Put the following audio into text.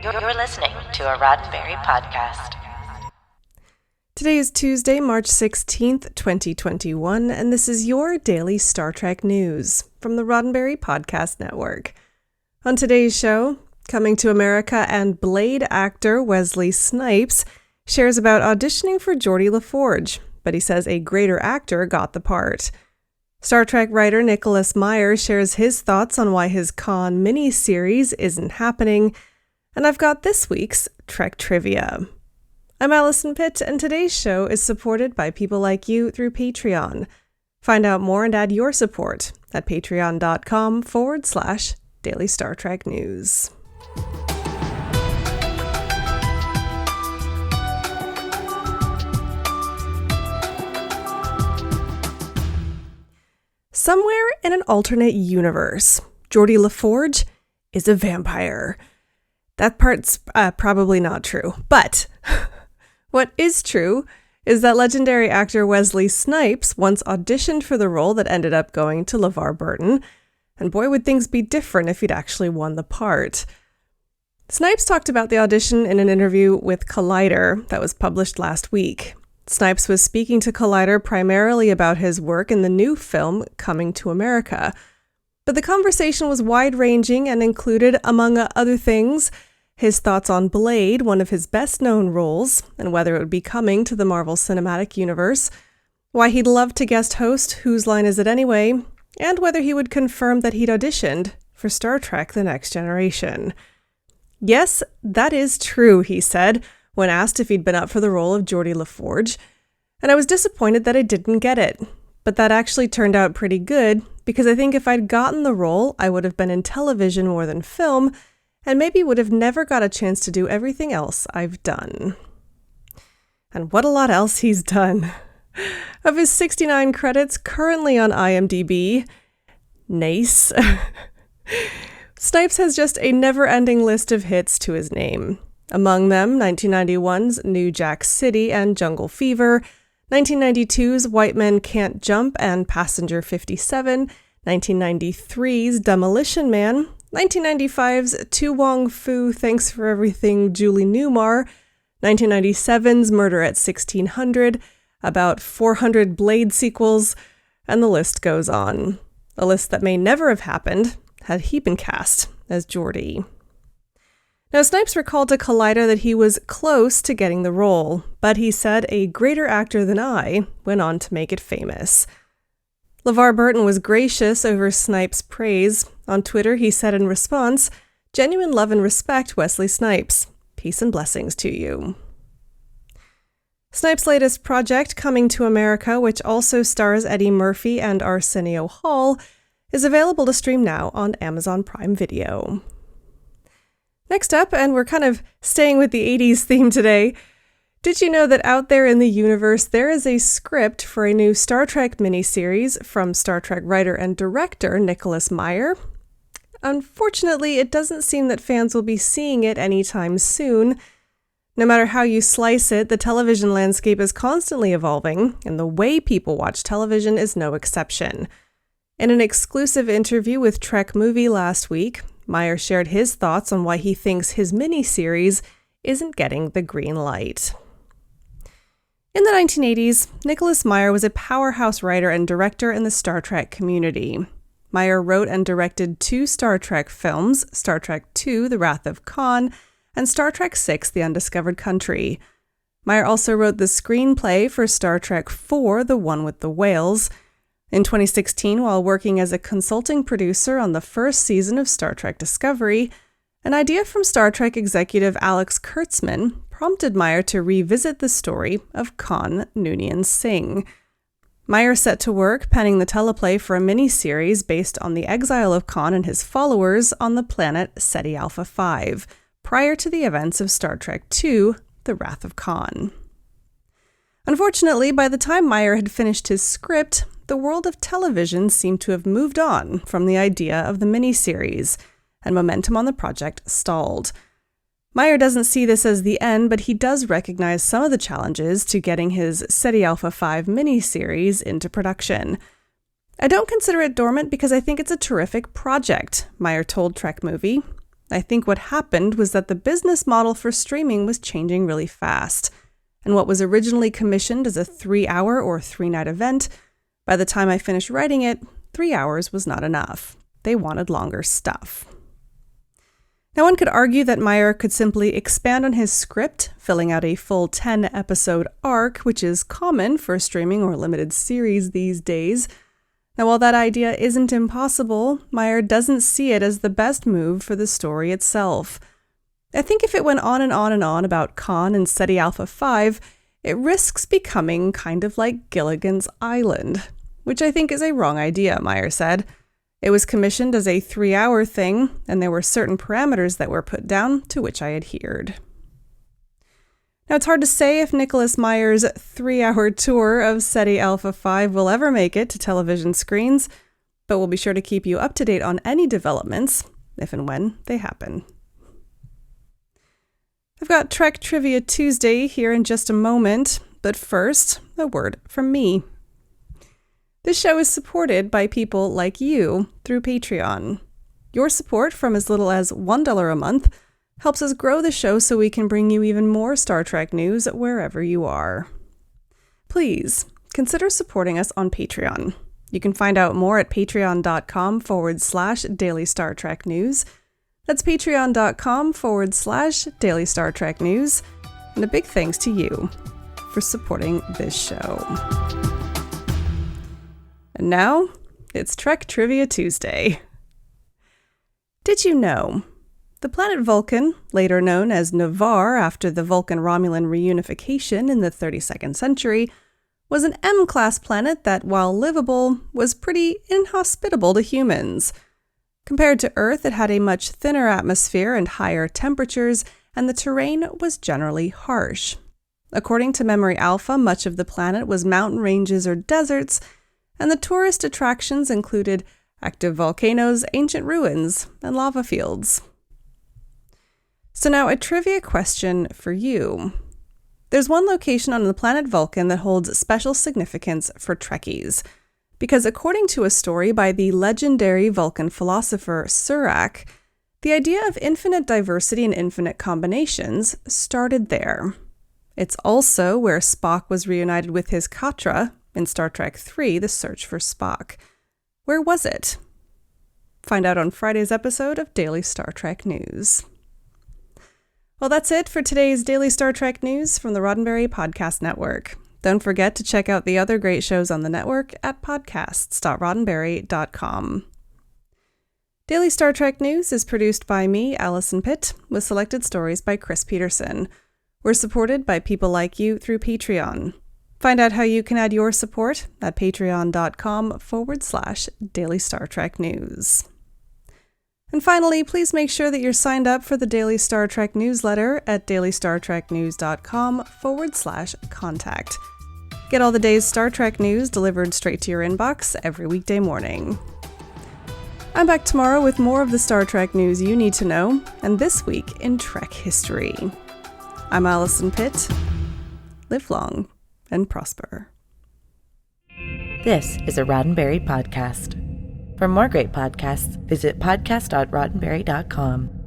You're listening to a Roddenberry podcast. Today is Tuesday, March 16th, 2021, and this is your daily Star Trek news from the Roddenberry Podcast Network. On today's show, Coming to America and Blade actor Wesley Snipes shares about auditioning for Geordi LaForge, but he says a greater actor got the part. Star Trek writer Nicholas Meyer shares his thoughts on why his Khan miniseries isn't happening, and I've got this week's Trek Trivia. I'm Alison Pitt, and today's show is supported by people like you through Patreon. Find out more and add your support at patreon.com/Daily Star Trek News. Somewhere in an alternate universe, Geordi LaForge is a vampire. That part's probably not true, but what is true is that legendary actor Wesley Snipes once auditioned for the role that ended up going to LeVar Burton, and boy would things be different if he'd actually won the part. Snipes talked about the audition in an interview with Collider that was published last week. Snipes was speaking to Collider primarily about his work in the new film Coming to America. But the conversation was wide-ranging and included, among other things, his thoughts on Blade, one of his best-known roles, and whether it would be coming to the Marvel Cinematic Universe, why he'd love to guest host Whose Line Is It Anyway, and whether he would confirm that he'd auditioned for Star Trek The Next Generation. Yes, that is true, he said, when asked if he'd been up for the role of Geordi LaForge, and I was disappointed that I didn't get it. But that actually turned out pretty good, because I think if I'd gotten the role, I would have been in television more than film, and maybe would have never got a chance to do everything else I've done. And what a lot else he's done. Of his 69 credits currently on IMDb, nice. Snipes has just a never-ending list of hits to his name. Among them, 1991's New Jack City and Jungle Fever, 1992's White Men Can't Jump and Passenger 57, 1993's Demolition Man, 1995's Tu Wong Fu Thanks for Everything Julie Newmar, 1997's Murder at 1600, about 400 Blade sequels, and the list goes on. A list that may never have happened had he been cast as Geordi. Now, Snipes recalled to Collider that he was close to getting the role, but he said a greater actor than I went on to make it famous. LeVar Burton was gracious over Snipes' praise. On Twitter, he said in response, "Genuine love and respect, Wesley Snipes. Peace and blessings to you." Snipes' latest project, Coming to America, which also stars Eddie Murphy and Arsenio Hall, is available to stream now on Amazon Prime Video. Next up, and we're kind of staying with the 80s theme today, did you know that out there in the universe there is a script for a new Star Trek miniseries from Star Trek writer and director Nicholas Meyer? Unfortunately, it doesn't seem that fans will be seeing it anytime soon. No matter how you slice it, the television landscape is constantly evolving, and the way people watch television is no exception. In an exclusive interview with Trek Movie last week, Meyer shared his thoughts on why he thinks his miniseries isn't getting the green light. In the 1980s, Nicholas Meyer was a powerhouse writer and director in the Star Trek community. Meyer wrote and directed 2 Star Trek films, Star Trek II, The Wrath of Khan, and Star Trek VI, The Undiscovered Country. Meyer also wrote the screenplay for Star Trek IV, The One with the Whales. In 2016, while working as a consulting producer on the first season of Star Trek Discovery, an idea from Star Trek executive Alex Kurtzman prompted Meyer to revisit the story of Khan Noonien Singh. Meyer set to work penning the teleplay for a miniseries based on the exile of Khan and his followers on the planet Ceti Alpha 5, prior to the events of Star Trek II, The Wrath of Khan. Unfortunately, by the time Meyer had finished his script, the world of television seemed to have moved on from the idea of the miniseries, and momentum on the project stalled. Meyer doesn't see this as the end, but he does recognize some of the challenges to getting his Ceti Alpha 5 miniseries into production. "I don't consider it dormant because I think it's a terrific project," Meyer told Trek Movie. I think what happened was that the business model for streaming was changing really fast. And what was originally commissioned as a 3-hour or 3-night event, by the time I finished writing it, 3 hours was not enough. They wanted longer stuff. Now, one could argue that Meyer could simply expand on his script, filling out a full 10-episode arc, which is common for streaming or limited series these days. Now, while that idea isn't impossible, Meyer doesn't see it as the best move for the story itself. I think if it went on and on and on about Khan and Ceti Alpha 5, it risks becoming kind of like Gilligan's Island, which I think is a wrong idea, Meyer said. It was commissioned as a 3-hour thing, and there were certain parameters that were put down to which I adhered. Now, it's hard to say if Nicholas Meyer's 3-hour tour of Ceti Alpha 5 will ever make it to television screens, but we'll be sure to keep you up to date on any developments, if and when they happen. I've got Trek Trivia Tuesday here in just a moment, but first, a word from me. This show is supported by people like you through Patreon. Your support from as little as $1 a month helps us grow the show so we can bring you even more Star Trek news wherever you are. Please consider supporting us on Patreon. You can find out more at patreon.com/Daily Star Trek News. That's patreon.com/Daily Star Trek News. And a big thanks to you for supporting this show. And now, it's Trek Trivia Tuesday. Did you know the planet Vulcan, later known as Navarre after the Vulcan-Romulan reunification in the 32nd century, was an M-class planet that, while livable, was pretty inhospitable to humans. Compared to Earth, it had a much thinner atmosphere and higher temperatures, and the terrain was generally harsh. According to Memory Alpha, much of the planet was mountain ranges or deserts, and the tourist attractions included active volcanoes, ancient ruins, and lava fields. So now a trivia question for you. There's one location on the planet Vulcan that holds special significance for Trekkies, because according to a story by the legendary Vulcan philosopher Surak, the idea of infinite diversity and infinite combinations started there. It's also where Spock was reunited with his Katra in Star Trek III, The Search for Spock. Where was it? Find out on Friday's episode of Daily Star Trek News. Well, that's it for today's Daily Star Trek News from the Roddenberry Podcast Network. Don't forget to check out the other great shows on the network at podcasts.roddenberry.com. Daily Star Trek News is produced by me, Alison Pitt, with selected stories by Chris Peterson. We're supported by people like you through Patreon. Find out how you can add your support at patreon.com/Daily Star Trek News. And finally, please make sure that you're signed up for the Daily Star Trek newsletter at dailystartreknews.com/contact. Get all the day's Star Trek news delivered straight to your inbox every weekday morning. I'm back tomorrow with more of the Star Trek news you need to know, and this week in Trek history. I'm Alison Pitt. Live long and prosper. This is a Roddenberry podcast. For more great podcasts, visit podcast.roddenberry.com.